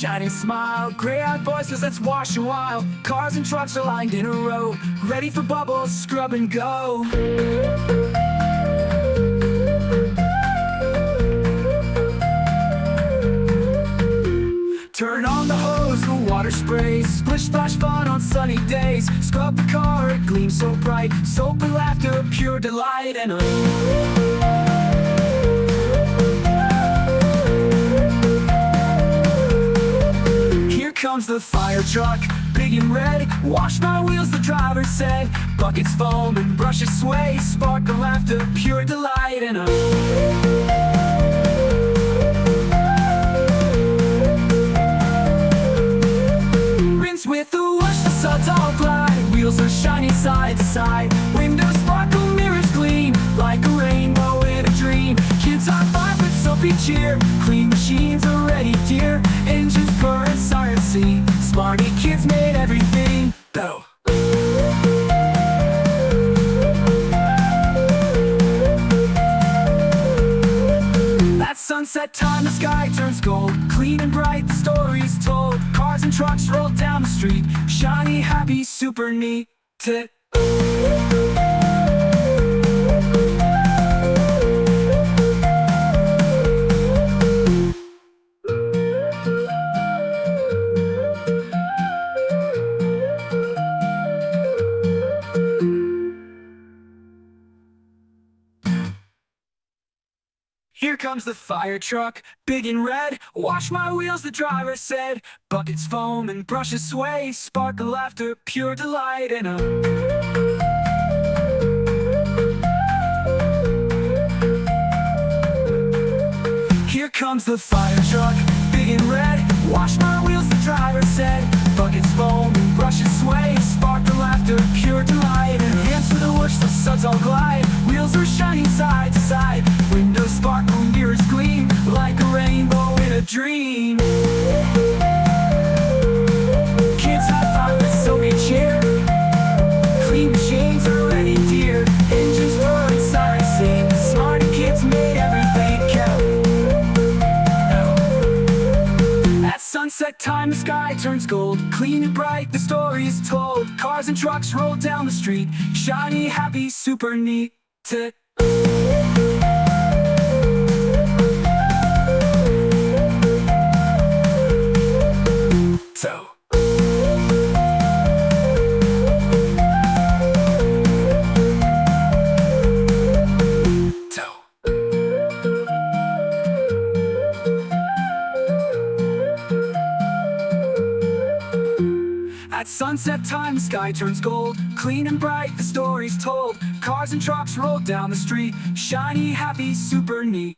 shining smile. Gray-eyed voices, let's wash a while. Cars and trucks are lined in a row, ready for bubbles, scrub and go. Turn on the hose, the water sprays. Splish splash fun on sunny days. Scrub the car, it gleams so bright. Soap and laughter, pure delight. And here comes the fire truck, big and red. Wash my wheels, the driver said. Buckets foam and brushes sway. Spark and laughter, pure delight. And with the wash, the suds all glide. Wheels are shining side to side. Windows sparkle, mirrors gleam like a rainbow in a dream. Kids high five with soapy cheer. Clean machines are ready, dear. Engines purr and sirens sing. Smarty Kids made everything better. At sunset time, the sky turns gold. Clean and bright, the story's told. Cars and trucks roll down the street. Shiny, happy, super neat. Here comes the fire truck, big and red. Wash my wheels, the driver said. Buckets foam and brushes sway. Sparkle, laughter, pure delight. And here comes the fire truck, big and red. Wash my wheels, the driver said. Buckets foam and brushes sway. Sparkle, laughter, pure delight. And hands to the whoosh, the suds all glide. Wheels are shining side to side. Windows sparkle, mirrors gleam like a rainbow in a dream. Kids high five with soapy cheer. Clean machines are ready, dear. Engines purr and sirens sing. Smarty Kids made everything count. At sunset time, the sky turns gold. Clean and bright, the story is told. Cars and trucks roll down the street. Shiny, happy, super neat. At sunset time, the sky turns gold. Clean and bright, the story's told. Cars and trucks roll down the street. Shiny, happy, super neat.